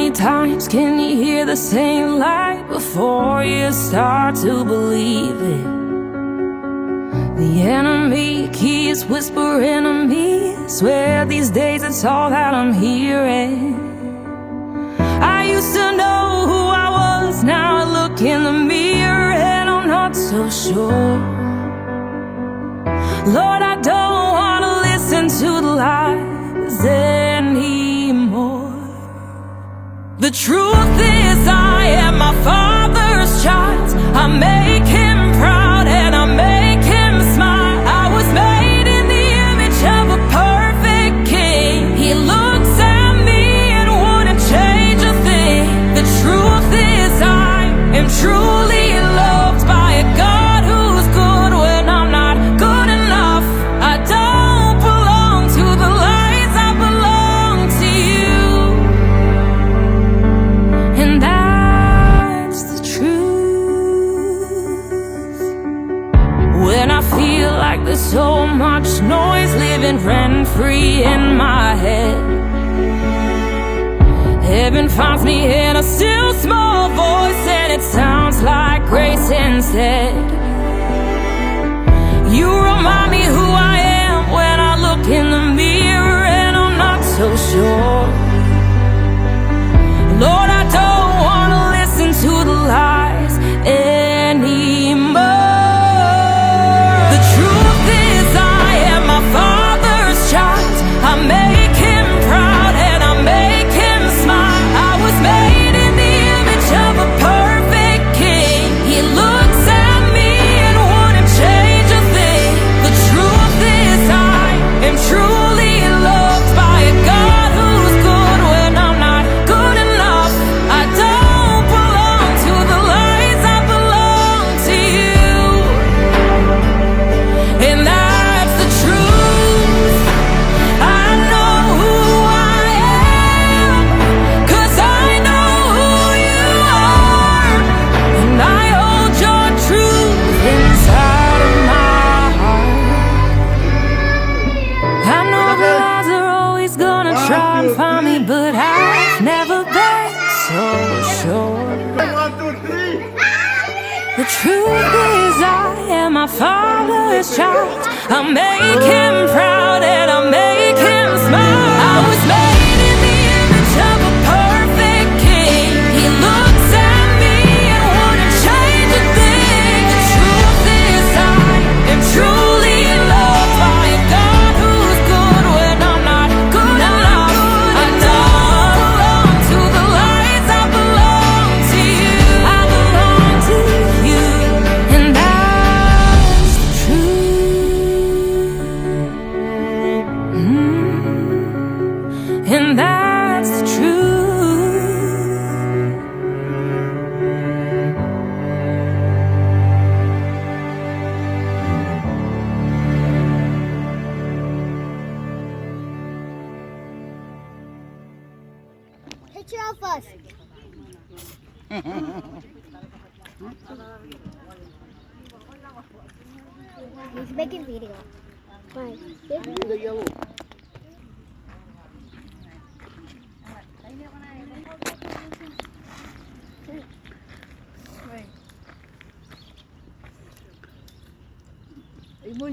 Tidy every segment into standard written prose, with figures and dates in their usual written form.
many times can you hear the same lie before you start to believe it? The enemy keeps whispering to me, swear these days it's all that I'm hearing. I used to know who I was, now I look in the mirror and I'm not so sure. Lord, I don't want to listen to the lies anymore. The truth is I am my Father's child. I make Him proud and I make Him smile. I was made in the image of a perfect King. He looks at me and wouldn't change a thing. The truth is I am truly loved by a God who's good when I'm not good enough. I don't belong to the lies, I belong to you. And that's the truth. When I feel like there's so much noise living rent-free in my head, heaven finds me in a still small voice and it sounds like grace instead. You remind me who I am when I look in the mirror and I'm not so sure. Lord, I don't want to listen to the lies anymore. The truth is I am my Father's child. I make Him proud and I make Him smile. I was made in the image of a perfect King. He looks at me and wouldn't change a thing. The truth is I am truly loved by a God who's good when I'm not good enough. I don't belong to the lies, I belong to you. And that's the truth. I know who I am, 'cause I know who you are. And I hold your truth inside of my heart. I know the lies are always gonna try and find me, but I've never been so sure. The truth is I am my Father's child. I make Him proud and I make Him smile. I was made in the image of a perfect King. He looks at me and wouldn't change a thing. The truth is I am truly loved by a God who's good when I'm not good enough. I don't belong to the lies, I belong to you. I belong to you. And that's the truth. And that's the truth. Picture of us. He's making video. Right.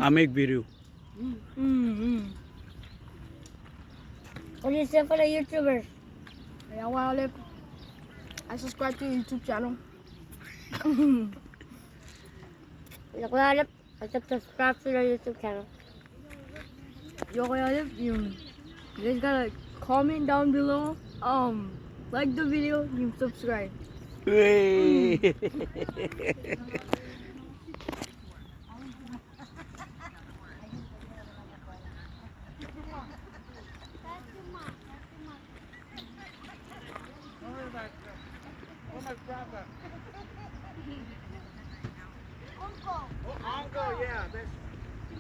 I make video. What do you say for the YouTubers? Yeah, well, I subscribe to your YouTube channel. I subscribe to the YouTube channel. Yo, you guys gotta comment down below. Like the video, you subscribe. Hey. Uncle, yeah,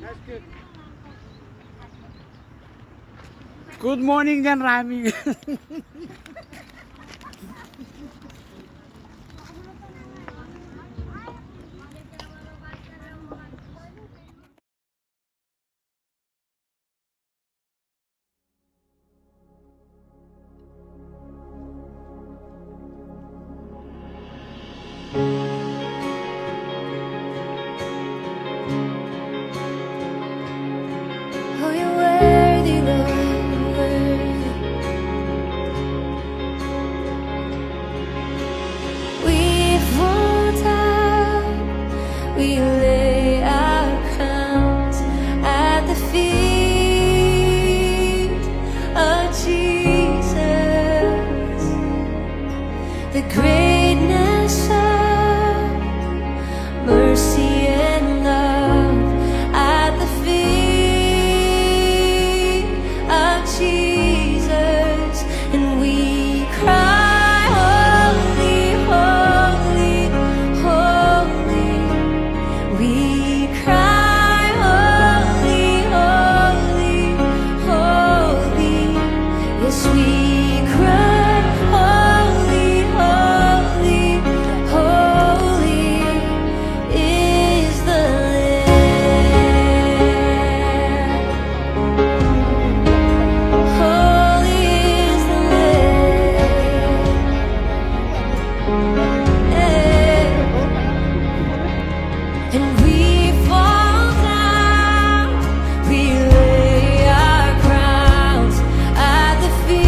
that's good. Good morning, Jan Rami. we lay our crowns at the feet of Jesus. The greatness of mercy and love at the feet of Jesus, and we cry, holy, holy, holy. We cry, holy, holy, holy. Yes, we cry, holy, holy, holy is the Lamb. Holy is the Lamb. And we fall down, we lay our crowns at the feet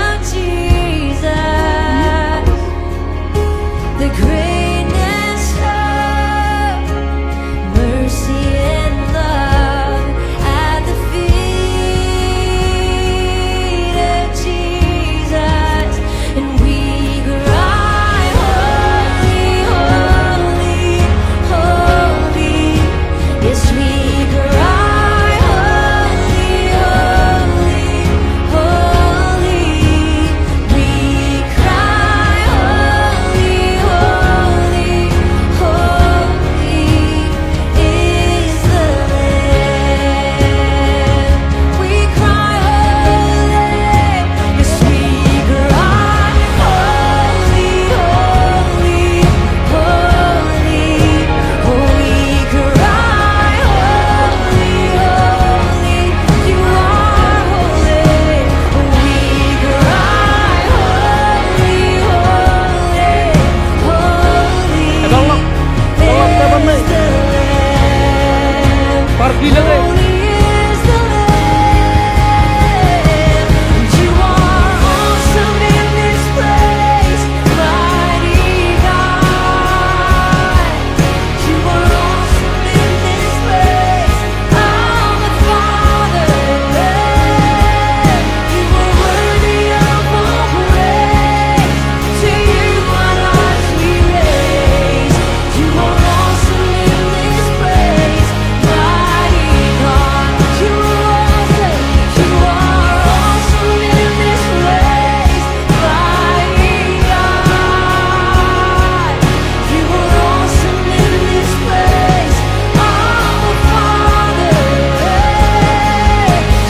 of Jesus. The greatness of mercy and love at the feet of Jesus, and we cry, holy, holy, holy. Yes, we cry, holy, holy, holy. We cry, holy, holy, holy is the Lamb. We cry, holy. Yes, we cry, holy, holy, holy. Oh, we cry, holy, holy. You are holy. Oh, we cry, holy, holy, holy. Tolong Is the Lamb. Pergi lang eh. Holy is the Lamb. You are awesome in this place, mighty God. You are awesome in this place, our Father. You are worthy of all praise. To you our hearts we raise. You are awesome in this place, mighty God. You are awesome. You are awesome in this place, mighty God. You are awesome in this place, our Father.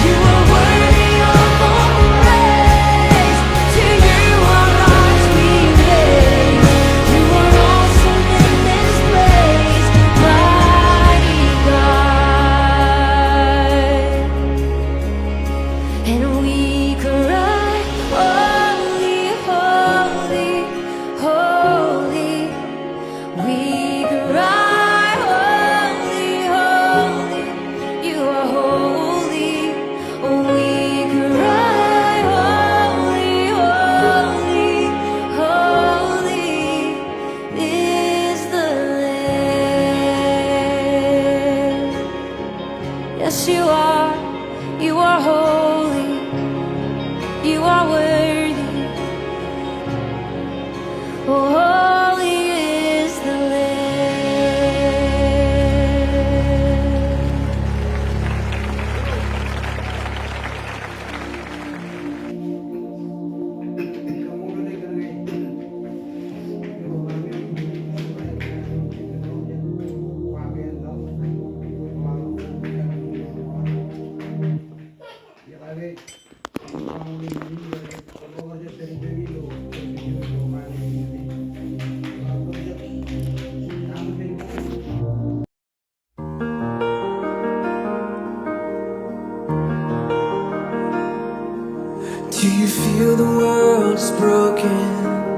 You are worthy of all praise. To you our hearts we raise. You are awesome in this place, mighty God. And we cry, holy, holy, holy. We cry, holy, holy. You are holy. Oh, we cry, holy, holy, holy is the Lamb. Yes, you are. You are holy. You are worthy. Oh, holy is the Lamb. Do you feel the world is broken?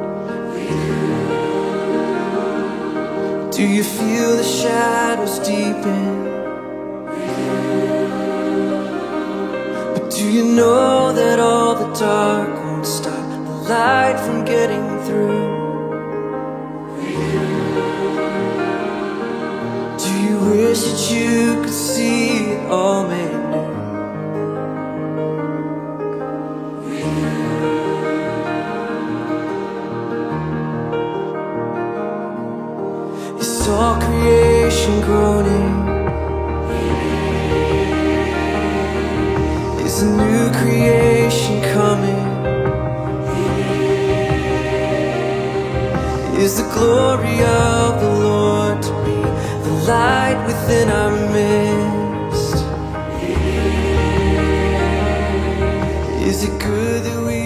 Do you feel the shadows deepen? But do you know that all the dark won't stop the light from getting through? that you could see it all made new. You saw creation groaning. Is a new creation coming? Is the glory of the Lord to be the light within our midst? Is it good that we